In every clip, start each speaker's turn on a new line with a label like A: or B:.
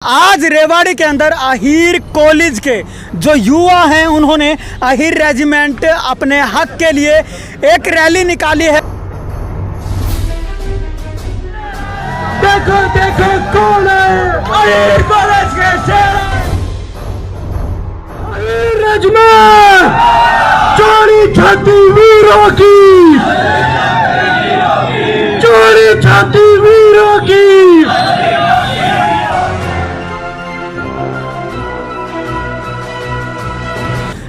A: आज रेवाड़ी के अंदर अहीर कॉलेज के जो युवा हैं उन्होंने अहीर रेजिमेंट अपने हक के लिए एक रैली निकाली है।
B: देखो देखो कौन है अहीर कॉलेज के शेर, अहीर रेजिमेंट, चोरी छाती वीरों की, चोरी छाती वीरों की।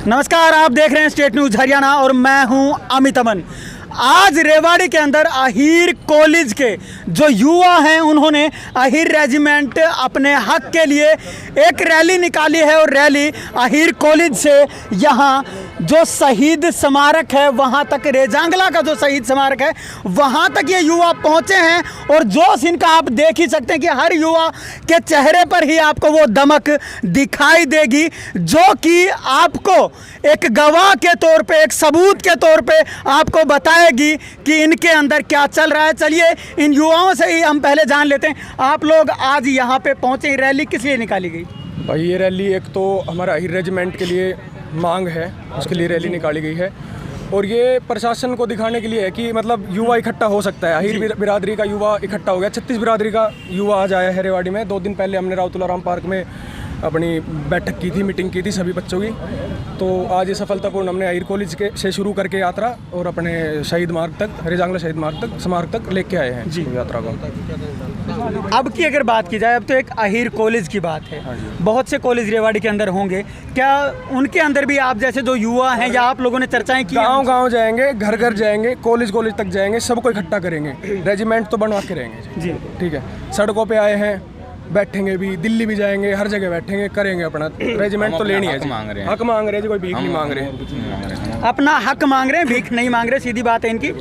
A: नमस्कार, आप देख रहे हैं स्टेट न्यूज हरियाणा और मैं हूं अमित अमन। आज रेवाड़ी के अंदर अहीर कॉलेज के जो युवा हैं उन्होंने अहीर रेजिमेंट अपने हक के लिए एक रैली निकाली है और रैली अहीर कॉलेज से यहाँ जो शहीद स्मारक है वहाँ तक, रेजांगला का जो शहीद स्मारक है वहाँ तक ये युवा पहुँचे हैं और जोश इनका आप देख ही सकते हैं कि हर युवा के चेहरे पर ही आपको वो दमक दिखाई देगी जो कि आपको एक गवाह के तौर पे, एक सबूत के तौर पे आपको बताएगी कि इनके अंदर क्या चल रहा है। चलिए इन युवाओं से ही हम पहले जान लेते हैं। आप लोग आज यहाँ पे पहुँचे, रैली किस लिए निकाली गई?
C: भाई ये रैली एक तो हमारा अहीर रेजिमेंट के लिए मांग है, उसके लिए रैली निकाली गई है और ये प्रशासन को दिखाने के लिए है कि मतलब युवा इकट्ठा हो सकता है। अहीर बिरादरी का युवा इकट्ठा हो गया, 36 बिरादरी का युवा आज आया है रेवाड़ी में। 2 दिन पहले हमने राव तुलाराम पार्क में अपनी बैठक की थी, मीटिंग की थी सभी बच्चों की। तो आज ये सफलतापूर्ण हमने अहीर कॉलेज के से शुरू करके यात्रा और अपने शहीद मार्ग तक, रेजांगला शहीद मार्ग तक, स्मारक तक लेके आए हैं जी यात्रा को।
A: अब की अगर बात की जाए, अब तो एक अहीर कॉलेज की बात है, बहुत से कॉलेज रेवाड़ी के अंदर होंगे, क्या उनके अंदर भी आप जैसे जो युवा हैं या आप लोगों ने चर्चाएं की?
C: गांव जाएंगे, घर घर जाएंगे, कॉलेज तक जाएंगे, सबको इकट्ठा करेंगे, रेजिमेंट तो बनवा के रहेंगे जी। ठीक है, सड़कों पे आए हैं, बैठेंगे भी, दिल्ली भी जाएंगे, हर जगह बैठेंगे, करेंगे अपना रेजिमेंट तो लेनी है। हक मांग रहे हैं जी, कोई भीख नहीं मांग रहे,
A: अपना हक मांग रहे हैं, भीख नहीं मांग रहे, सीधी बात है इनकी।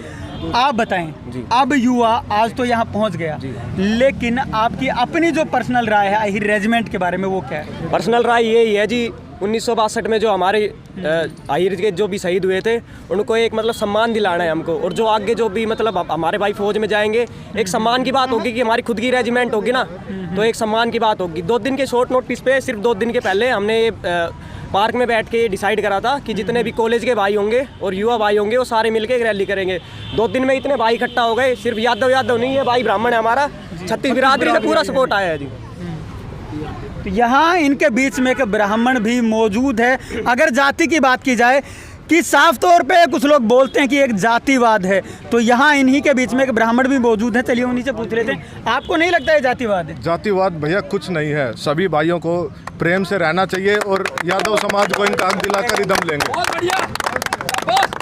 A: आप बताएं, अब युवा आज तो यहाँ पहुँच गया, लेकिन आपकी अपनी जो पर्सनल राय है अहीर रेजिमेंट के बारे में वो क्या है?
D: पर्सनल राय यही है जी, 1962 में जो हमारे अहीर के जो भी शहीद हुए थे उनको एक मतलब सम्मान दिलाना है हमको, और जो आगे जो भी मतलब हमारे भाई फौज में जाएंगे एक सम्मान की बात होगी कि हमारी खुद की रेजिमेंट होगी ना, तो एक सम्मान की बात होगी। 2 दिन के शॉर्ट नोटिस पे, सिर्फ 2 दिन के पहले हमने पार्क में बैठ के डिसाइड करा था कि जितने भी कॉलेज के भाई होंगे और युवा भाई होंगे वो सारे मिलके एक रैली करेंगे। 2 दिन में इतने भाई इकट्ठा हो गए, सिर्फ यादव नहीं है, भाई ब्राह्मण है हमारा, 36 बिरादरी से पूरा सपोर्ट आया है जी।
A: तो यहाँ इनके बीच में एक ब्राह्मण भी मौजूद है। अगर जाति की बात की जाए कि साफ तौर पे कुछ लोग बोलते हैं कि एक जातिवाद है, तो यहाँ इन्हीं के बीच में एक ब्राह्मण भी मौजूद है। चलिए उन्हीं से पूछ लेते हैं, आपको नहीं लगता है जातिवाद है?
E: जातिवाद भैया कुछ नहीं है, सभी भाइयों को प्रेम से रहना चाहिए और यादव समाज को इनका हक दिलाकर ही दम लेंगे।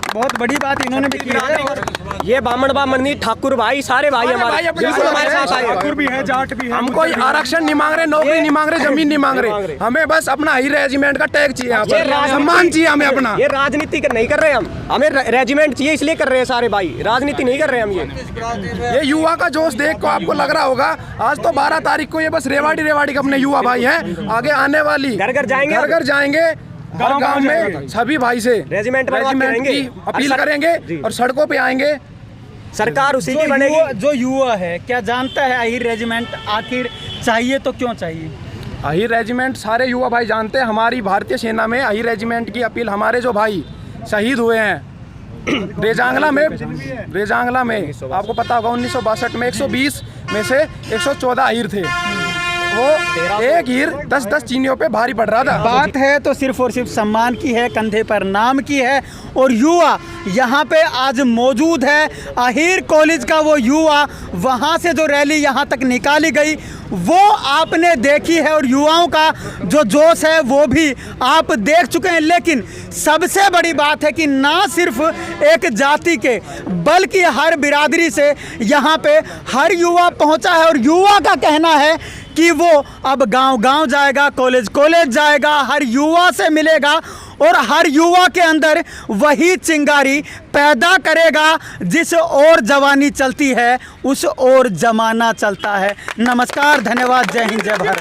A: बहुत बड़ी बात इन्होंने भी की है। और
D: ये बामण नहीं, ठाकुर भाई, सारे भाई हमारे हमारे साथ आए,
C: ठाकुर भी है, जाट भी है।
F: हम कोई आरक्षण नहीं मांग रहे, नौकरी नहीं मांग रहे, जमीन नहीं मांग रहे, हमें बस अपना अहीर रेजिमेंट का टैग चाहिए, यहाँ पर सम्मान चाहिए हमें अपना।
D: ये राजनीति नहीं कर रहे हमें रेजिमेंट चाहिए, इसलिए कर रहे हैं सारे भाई, राजनीति नहीं कर रहे हम।
F: ये युवा का जोश देख को आपको लग रहा होगा, आज तो 12 तारीख को ये बस रेवाड़ी के अपने युवा भाई हैं, आगे आने वाली घर घर जाएंगे, गांव में सभी भाई से रेजिमेंट की अपील करेंगे और सड़कों पे आएंगे।
D: सरकार उसी की बनेगी।
A: जो युवा है क्या जानता है अहीर रेजिमेंट आखिर चाहिए तो क्यों चाहिए?
F: अहीर रेजिमेंट सारे युवा भाई जानते हैं, हमारी भारतीय सेना में अहीर रेजिमेंट की अपील, हमारे जो भाई शहीद हुए हैं रेजांगला में आपको पता होगा 1962 में 120 में से 114 अहीर थे, वो एक हीर 10-10 चीनियों पे भारी पड़ रहा था।
A: बात है तो सिर्फ और सिर्फ सम्मान की है, कंधे पर नाम की है, और युवा यहाँ पे आज मौजूद है। अहीर कॉलेज का वो युवा, वहाँ से जो रैली यहाँ तक निकाली गई वो आपने देखी है और युवाओं का जो जोश है वो भी आप देख चुके हैं। लेकिन सबसे बड़ी बात है कि ना सिर्फ एक जाति के बल्कि हर बिरादरी से यहाँ पे हर युवा पहुँचा है और युवा का कहना है कि वो अब गांव जाएगा, कॉलेज जाएगा, हर युवा से मिलेगा और हर युवा के अंदर वही चिंगारी पैदा करेगा जिस ओर जवानी चलती है उस ओर जमाना चलता है। नमस्कार, धन्यवाद, जय हिंद, जय भारत।